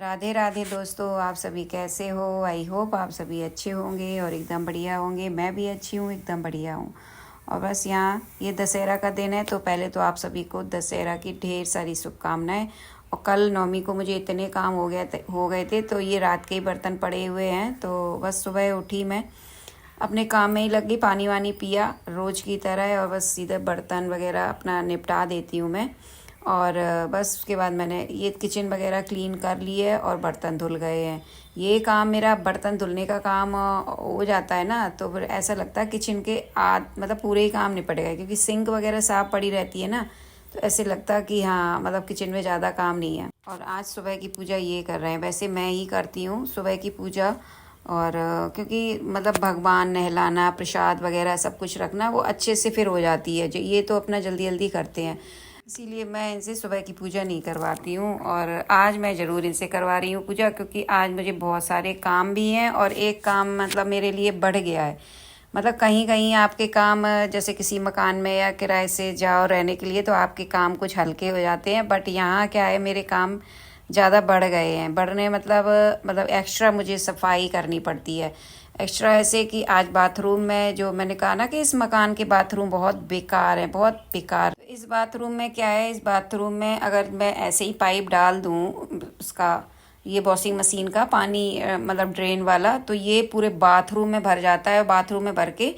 राधे राधे दोस्तों, आप सभी कैसे हो। आई होप आप सभी अच्छे होंगे और एकदम बढ़िया होंगे। मैं भी अच्छी हूँ, एकदम बढ़िया हूँ। और बस यहाँ ये दशहरा का दिन है, तो पहले तो आप सभी को दशहरा की ढेर सारी शुभकामनाएं। और कल नौमी को मुझे इतने काम हो गए थे, तो ये रात के ही बर्तन पड़े हुए हैं। तो बस सुबह उठी मैं, अपने काम में ही लग गई, पानी वानी पिया रोज़ की तरह, और बस सीधे बर्तन वगैरह अपना निपटा देती हूँ मैं। और बस उसके बाद मैंने ये किचन वगैरह क्लीन कर ली है और बर्तन धुल गए हैं। ये काम मेरा बर्तन धुलने का काम हो जाता है ना, तो फिर ऐसा लगता है किचन के मतलब पूरे ही काम निपट गए, क्योंकि सिंक वगैरह साफ़ पड़ी रहती है ना, तो ऐसे लगता है कि हाँ मतलब किचन में ज़्यादा काम नहीं है। और आज सुबह की पूजा ये कर रहे हैं, वैसे मैं ही करती हूँ सुबह की पूजा। और क्योंकि मतलब भगवान नहलाना, प्रसाद वगैरह सब कुछ रखना, वो अच्छे से फिर हो जाती है। जो ये तो अपना जल्दी जल्दी करते हैं, इसीलिए मैं इनसे सुबह की पूजा नहीं करवाती हूँ। और आज मैं ज़रूर इनसे करवा रही हूँ पूजा, क्योंकि आज मुझे बहुत सारे काम भी हैं और एक काम मतलब मेरे लिए बढ़ गया है। मतलब कहीं कहीं आपके काम, जैसे किसी मकान में या किराए से जाओ रहने के लिए, तो आपके काम कुछ हल्के हो जाते हैं। बट यहाँ क्या है, मेरे काम ज़्यादा बढ़ गए हैं। बढ़ने मतलब एक्स्ट्रा मुझे सफाई करनी पड़ती है। एक्स्ट्रा ऐसे कि आज बाथरूम में, जो मैंने कहा ना कि इस मकान के बाथरूम बहुत बेकार हैं, बहुत बेकार। इस बाथरूम में क्या है, इस बाथरूम में अगर मैं ऐसे ही पाइप डाल दूँ उसका, ये वॉशिंग मशीन का पानी मतलब ड्रेन वाला, तो ये पूरे बाथरूम में भर जाता है। बाथरूम में भर के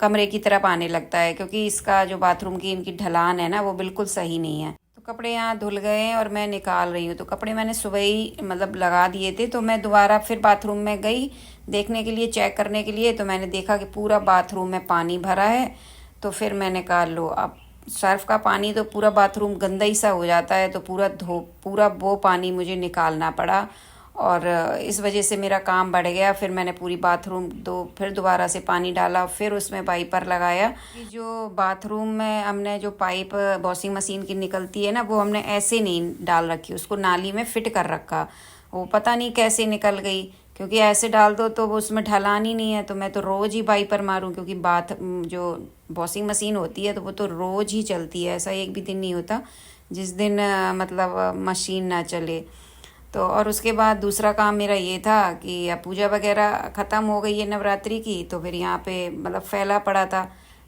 कमरे की तरफ आने लगता है, क्योंकि इसका जो बाथरूम की इनकी ढलान है ना, वो बिल्कुल सही नहीं है। तो कपड़े यहाँ धुल गए हैं और मैं निकाल रही हूँ। तो कपड़े मैंने सुबह ही मतलब लगा दिए थे, तो मैं दोबारा फिर बाथरूम में गई देखने के लिए, चेक करने के लिए। तो मैंने देखा कि पूरा बाथरूम में पानी भरा है। तो फिर मैंने कहा लो, अब सर्फ का पानी तो पूरा बाथरूम गंदा ही सा हो जाता है, तो पूरा वो पानी मुझे निकालना पड़ा। और इस वजह से मेरा काम बढ़ गया। फिर मैंने पूरी बाथरूम फिर दोबारा से पानी डाला, फिर उसमें वाइपर लगाया। कि जो बाथरूम में हमने जो पाइप वॉशिंग मशीन की निकलती है ना, वो हमने ऐसे नहीं डाल रखी, उसको नाली में फिट कर रखा। वो पता नहीं कैसे निकल गई, क्योंकि ऐसे डाल दो तो वो उसमें ढलान ही नहीं है। तो मैं तो रोज़ ही वाइपर मारूं, क्योंकि जो वॉशिंग मशीन होती है तो वो तो रोज़ ही चलती है। ऐसा एक भी दिन नहीं होता जिस दिन मतलब मशीन ना चले। तो और उसके बाद दूसरा काम मेरा ये था कि अब पूजा वगैरह ख़त्म हो गई है नवरात्रि की, तो फिर यहाँ पे मतलब फैला पड़ा था।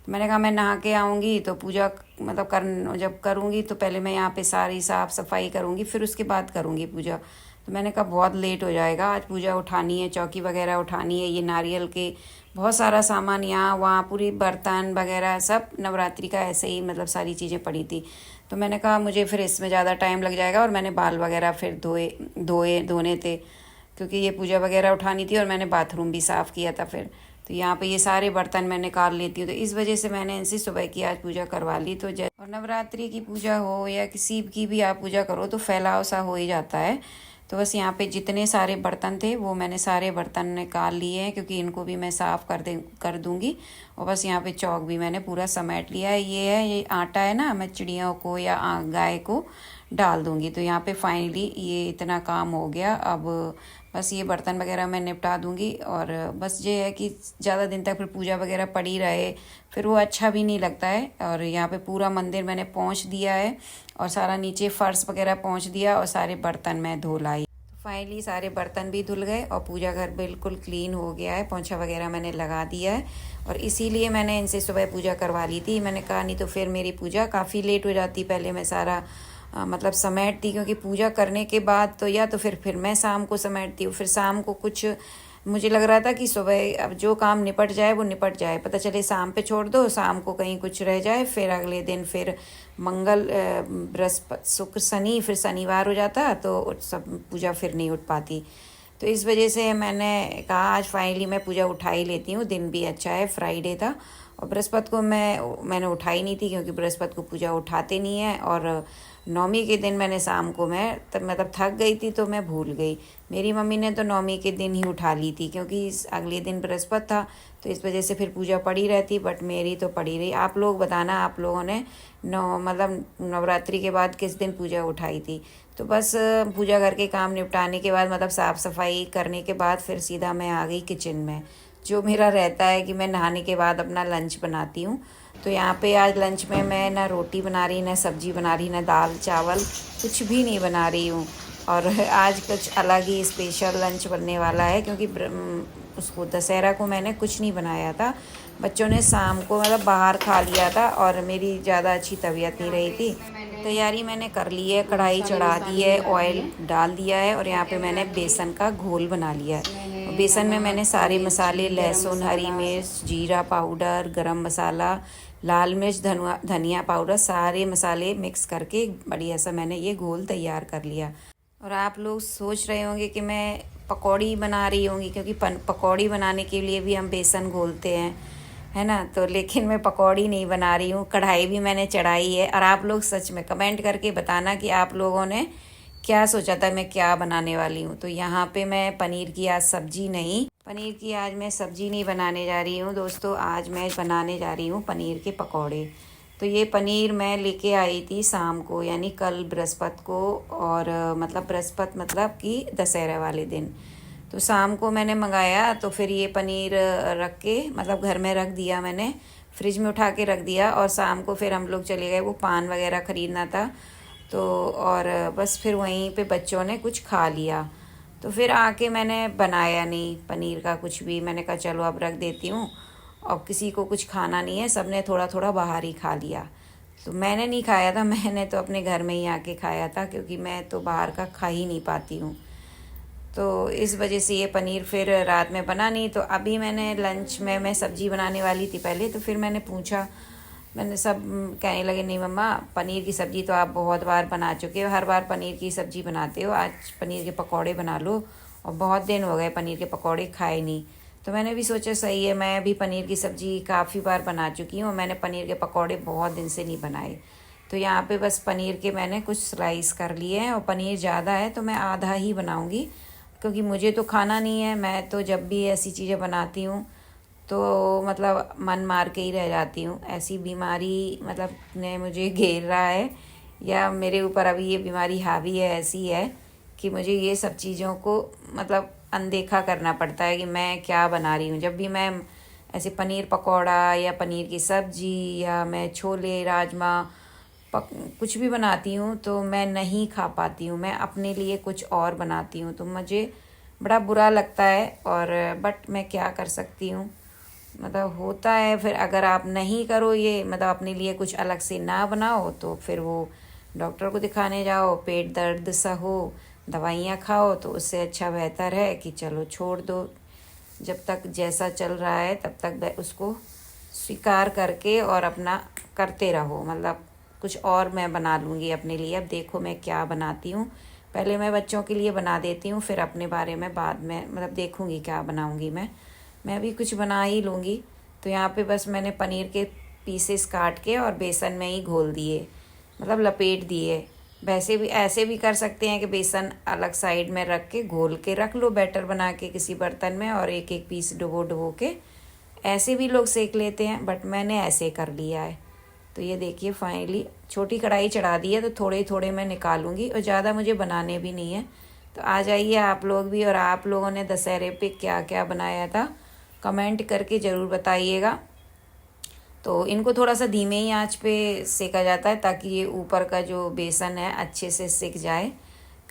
तो मैंने कहा मैं नहा के आऊँगी तो पूजा मतलब जब करूँगी तो पहले मैं यहाँ पे सारी साफ़ सफाई करूँगी, फिर उसके बाद करूँगी पूजा। तो मैंने कहा बहुत लेट हो जाएगा, आज पूजा उठानी है, चौकी वगैरह उठानी है, ये नारियल के बहुत सारा सामान यहाँ वहाँ, पूरी बर्तन वगैरह सब नवरात्रि का ऐसे ही मतलब सारी चीज़ें पड़ी थी। तो मैंने कहा मुझे फिर इसमें ज़्यादा टाइम लग जाएगा। और मैंने बाल वगैरह फिर धोने थे, क्योंकि ये पूजा वगैरह उठानी थी, और मैंने बाथरूम भी साफ़ किया था फिर। तो यहाँ पे ये सारे बर्तन मैं निकाल लेती हूँ। तो इस वजह से मैंने इनसे सुबह की आज पूजा करवा ली। तो और नवरात्रि की पूजा हो या किसी की भी आप पूजा करो, तो फैलाव सा हो ही जाता है। तो बस यहाँ पे जितने सारे बर्तन थे वो मैंने सारे बर्तन निकाल लिए हैं, क्योंकि इनको भी मैं साफ़ कर दूँगी। और बस यहाँ पे चौक भी मैंने पूरा समेट लिया है। ये आटा है ना, मैं चिड़ियों को या गाय को डाल दूँगी। तो यहाँ पे फाइनली ये इतना काम हो गया। अब बस ये बर्तन वगैरह मैं निपटा दूँगी। और बस ये है कि ज़्यादा दिन तक फिर पूजा वगैरह पड़ी रहे, फिर वो अच्छा भी नहीं लगता है। और यहाँ पे पूरा मंदिर मैंने पोंछ दिया है, और सारा नीचे फर्श वगैरह पोंछ दिया, और सारे बर्तन मैं धो लाई। फाइनली सारे बर्तन भी धुल गए और पूजा घर बिल्कुल क्लीन हो गया है, पोंछा वगैरह मैंने लगा दिया है। और इसीलिए मैंने इनसे सुबह पूजा करवा ली थी। मैंने कहा नहीं तो फिर मेरी पूजा काफ़ी लेट हो जाती। पहले मैं सारा मतलब समेटती, क्योंकि पूजा करने के बाद तो या तो फिर मैं शाम को समेटती हूँ। फिर शाम को कुछ मुझे लग रहा था कि सुबह अब जो काम निपट जाए वो निपट जाए, पता चले शाम पे छोड़ दो, शाम को कहीं कुछ रह जाए, फिर अगले दिन फिर मंगल बृहस्पति शुक्र शनि, फिर शनिवार हो जाता, तो सब पूजा फिर नहीं उठ पाती। तो इस वजह से मैंने कहा आज फाइनली मैं पूजा उठा ही लेती हूँ। दिन भी अच्छा है, फ्राइडे था। और बृहस्पति को मैंने उठाई नहीं थी, क्योंकि बृहस्पति को पूजा उठाते नहीं है। और नौमी के दिन मैंने शाम को मतलब थक गई थी, तो मैं भूल गई। मेरी मम्मी ने तो नौमी के दिन ही उठा ली थी, क्योंकि अगले दिन बृहस्पति था, तो इस वजह से फिर पूजा पड़ी रहती। बट मेरी तो पड़ी रही। आप लोग बताना, आप लोगों ने मतलब नवरात्रि के बाद किस दिन पूजा उठाई थी। तो बस पूजा घर के काम निपटाने के बाद, मतलब साफ़ सफाई करने के बाद, फिर सीधा मैं आ गई किचन में। जो मेरा रहता है कि मैं नहाने के बाद अपना लंच बनाती हूँ। तो यहाँ पे आज लंच में मैं ना रोटी बना रही, ना सब्जी बना रही, ना दाल चावल, कुछ भी नहीं बना रही हूँ। और आज कुछ अलग ही स्पेशल लंच बनने वाला है, क्योंकि उसको दशहरा को मैंने कुछ नहीं बनाया था। बच्चों ने शाम को मतलब बाहर खा लिया था और मेरी ज़्यादा अच्छी तबीयत नहीं रही थी। तैयारी मैंने कर ली है, कढ़ाई चढ़ा दी है, ऑयल डाल दिया है और यहाँ पे मैंने बेसन का घोल बना लिया है। बेसन में मैंने सारे मसाले, लहसुन, हरी मिर्च, जीरा पाउडर, गरम मसाला, लाल मिर्च, धनिया पाउडर, सारे मसाले मिक्स करके बढ़िया सा मैंने ये घोल तैयार कर लिया। और आप लोग सोच रहे होंगे कि मैं पकौड़ी बना रही होंगी, क्योंकि पकौड़ी बनाने के लिए भी हम बेसन घोलते हैं, है ना। तो लेकिन मैं पकौड़ी नहीं बना रही हूँ, कढ़ाई भी मैंने चढ़ाई है। और आप लोग सच में कमेंट करके बताना कि आप लोगों ने क्या सोचा था मैं क्या बनाने वाली हूँ। तो यहाँ पे मैं पनीर की आज सब्जी नहीं, पनीर की आज मैं सब्जी नहीं बनाने जा रही हूँ दोस्तों। आज मैं बनाने जा रही हूँ पनीर के पकौड़े। तो ये पनीर मैं लेके आई थी शाम को, यानी कल बृहस्पति को, और मतलब बृहस्पति मतलब कि दशहरा वाले दिन। तो शाम को मैंने मंगाया, तो फिर ये पनीर रख के मतलब घर में रख दिया, मैंने फ्रिज में उठा के रख दिया। और शाम को फिर हम लोग चले गए, वो पान वगैरह ख़रीदना था तो, और बस फिर वहीं पे बच्चों ने कुछ खा लिया। तो फिर आके मैंने बनाया नहीं पनीर का कुछ भी। मैंने कहा चलो अब रख देती हूँ, अब किसी को कुछ खाना नहीं है, सबने थोड़ा थोड़ा बाहर ही खा लिया। तो मैंने नहीं खाया था, मैंने तो अपने घर में ही आके खाया था, क्योंकि मैं तो बाहर का खा ही नहीं पाती हूँ। तो इस वजह से ये पनीर फिर रात में बना नहीं। तो अभी मैंने लंच में मैं सब्ज़ी बनाने वाली थी पहले, तो फिर मैंने पूछा, मैंने सब कहने लगे नहीं मम्मा, पनीर की सब्ज़ी तो आप बहुत बार बना चुके हो, हर बार पनीर की सब्ज़ी बनाते हो, आज पनीर के पकौड़े बना लो। और बहुत दिन हो गए पनीर के पकौड़े खाए नहीं। तो मैंने भी सोचा सही है, मैं भी पनीर की सब्ज़ी काफ़ी बार बना चुकी हूँ, मैंने पनीर के पकौड़े बहुत दिन से नहीं बनाए। तो यहाँ पे बस पनीर के मैंने कुछ स्लाइस कर लिए हैं, और पनीर ज़्यादा है तो मैं आधा ही बनाऊँगी, क्योंकि मुझे तो खाना नहीं है। मैं तो जब भी ऐसी चीज़ें बनाती हूँ तो मतलब मन मार के ही रह जाती हूँ। ऐसी बीमारी मतलब ने मुझे घेर रहा है, या मेरे ऊपर अभी ये बीमारी हावी है, ऐसी है कि मुझे ये सब चीज़ों को मतलब अनदेखा करना पड़ता है कि मैं क्या बना रही हूँ। जब भी मैं ऐसे पनीर पकौड़ा या पनीर की सब्ज़ी या मैं छोले राजमा कुछ भी बनाती हूँ तो मैं नहीं खा पाती हूँ, मैं अपने लिए कुछ और बनाती हूँ, तो मुझे बड़ा बुरा लगता है। और बट मैं क्या कर सकती हूँ, मतलब होता है। फिर अगर आप नहीं करो ये, मतलब अपने लिए कुछ अलग से ना बनाओ, तो फिर वो डॉक्टर को दिखाने जाओ, पेट दर्द सा हो, दवाइयाँ खाओ, तो उससे अच्छा बेहतर है कि चलो छोड़ दो। जब तक जैसा चल रहा है तब तक उसको स्वीकार करके और अपना करते रहो। मतलब कुछ और मैं बना लूँगी अपने लिए। अब देखो मैं क्या बनाती हूँ, पहले मैं बच्चों के लिए बना देती हूँ, फिर अपने बारे में बाद में मतलब देखूँगी क्या बनाऊँगी मैं भी कुछ बना ही लूँगी। तो यहाँ पे बस मैंने पनीर के पीसेस काट के और बेसन में ही घोल दिए, मतलब लपेट दिए। वैसे भी ऐसे भी कर सकते हैं कि बेसन अलग साइड में रख के घोल के रख लो बैटर बना के किसी बर्तन में, और एक एक पीस डुबो डुबो के ऐसे भी लोग सेक लेते हैं, बट मैंने ऐसे कर लिया है। तो ये देखिए फाइनली छोटी कढ़ाई चढ़ा दी है, तो थोड़े थोड़े मैं निकालूंगी, और ज़्यादा मुझे बनाने भी नहीं है। तो आ जाइए आप लोग भी, और आप लोगों ने दशहरे पे क्या क्या बनाया था कमेंट करके ज़रूर बताइएगा। तो इनको थोड़ा सा धीमे ही आंच पे सेका जाता है, ताकि ये ऊपर का जो बेसन है अच्छे से सिक जाए।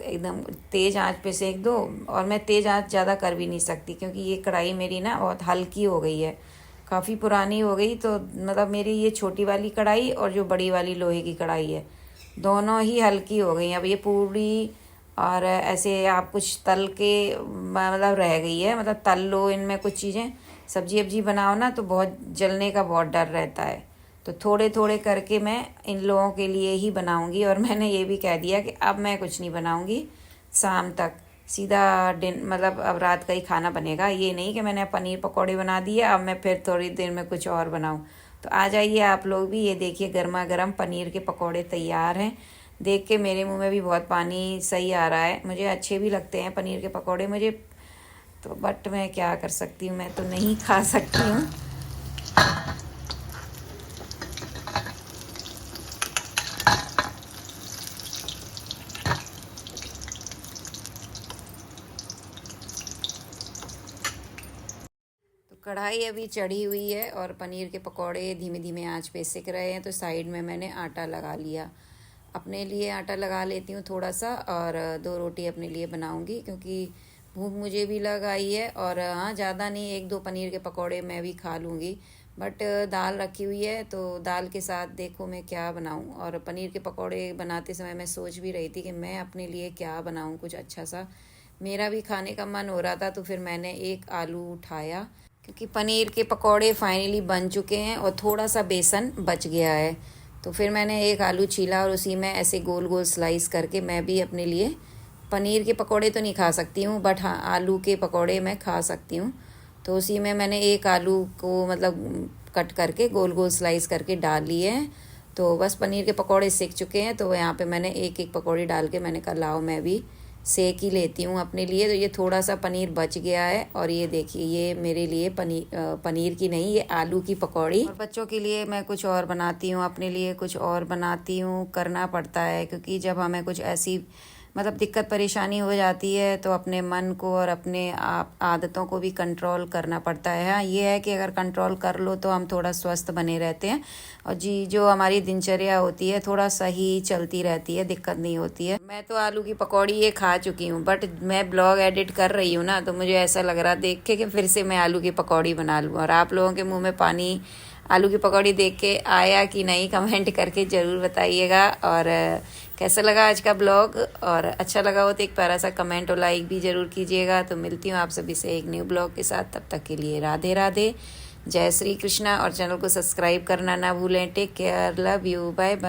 एकदम तेज़ आंच पे सेक दो, और मैं तेज़ आंच ज़्यादा कर भी नहीं सकती, क्योंकि ये कढ़ाई मेरी ना बहुत हल्की हो गई है, काफ़ी पुरानी हो गई। तो मतलब मेरी ये छोटी वाली कढ़ाई और जो बड़ी वाली लोहे की कढ़ाई है, दोनों ही हल्की हो गई। अब ये पूरी और ऐसे आप कुछ तल के मतलब रह गई है, मतलब तल लो इनमें कुछ चीज़ें, सब्जी वब्जी बनाओ ना तो बहुत जलने का बहुत डर रहता है। तो थोड़े थोड़े करके मैं इन लोगों के लिए ही बनाऊंगी। और मैंने ये भी कह दिया कि अब मैं कुछ नहीं बनाऊंगी, शाम तक सीधा मतलब अब रात का ही खाना बनेगा। ये नहीं कि मैंने पनीर पकौड़े बना दिए अब मैं फिर थोड़ी देर में कुछ और बनाऊं। तो आ जाइए आप लोग भी, ये देखिए गर्मा गर्म पनीर के पकौड़े तैयार हैं। देख के मेरे मुंह में भी बहुत पानी सही आ रहा है, मुझे अच्छे भी लगते हैं पनीर के पकौड़े मुझे तो, बट मैं क्या कर सकती हूँ, मैं तो नहीं खा सकती हूँ। तो कढ़ाई अभी चढ़ी हुई है और पनीर के पकौड़े धीमे धीमे आंच पे सिक रहे हैं। तो साइड में मैंने आटा लगा लिया। अपने लिए आटा लगा लेती हूँ थोड़ा सा, और 2 रोटी अपने लिए बनाऊँगी क्योंकि भूख मुझे भी लग आई है। और हाँ, ज़्यादा नहीं, 1-2 पनीर के पकौड़े मैं भी खा लूँगी। बट दाल रखी हुई है तो दाल के साथ देखो मैं क्या बनाऊँ। और पनीर के पकौड़े बनाते समय मैं सोच भी रही थी कि मैं अपने लिए क्या बनाऊँ कुछ अच्छा सा। मेरा भी खाने का मन हो रहा था तो फिर मैंने एक आलू उठाया, क्योंकि पनीर के पकौड़े फाइनली बन चुके हैं और थोड़ा सा बेसन बच गया है। तो फिर मैंने एक आलू छीला और उसी में ऐसे गोल गोल स्लाइस करके मैं भी अपने लिए, पनीर के पकौड़े तो नहीं खा सकती हूँ बट हाँ आलू के पकौड़े मैं खा सकती हूँ। तो उसी में मैंने एक आलू को मतलब कट करके गोल गोल स्लाइस करके डाल लिए हैं। तो बस पनीर के पकौड़े सिक चुके हैं, तो यहाँ पे मैंने एक एक पकौड़ी डाल के मैंने कहा लाओ मैं भी सेक ही लेती हूँ अपने लिए। तो ये थोड़ा सा पनीर बच गया है और ये देखिए ये मेरे लिए पनीर की नहीं, ये आलू की पकौड़ी। और बच्चों के लिए मैं कुछ और बनाती हूँ, अपने लिए कुछ और बनाती हूँ, करना पड़ता है क्योंकि जब हमें कुछ ऐसी मतलब दिक्कत परेशानी हो जाती है तो अपने मन को और अपने आप आदतों को भी कंट्रोल करना पड़ता है। हाँ, ये है कि अगर कंट्रोल कर लो तो हम थोड़ा स्वस्थ बने रहते हैं और जी जो हमारी दिनचर्या होती है थोड़ा सही चलती रहती है, दिक्कत नहीं होती है। मैं तो आलू की पकौड़ी ये खा चुकी हूँ बट मैं ब्लॉग एडिट कर रही हूँ ना, तो मुझे ऐसा लग रहा देख के कि फिर से मैं आलू की पकौड़ी बना लूँ। और आप लोगों के मुँह में पानी आलू की पकौड़ी देख के आया कि नहीं, कमेंट करके ज़रूर बताइएगा। और कैसा लगा आज का ब्लॉग, और अच्छा लगा हो तो एक प्यारा सा कमेंट और लाइक भी ज़रूर कीजिएगा। तो मिलती हूँ आप सभी से एक न्यू ब्लॉग के साथ, तब तक के लिए राधे राधे, जय श्री कृष्णा। और चैनल को सब्सक्राइब करना ना भूलें। Take care, love you, bye bye.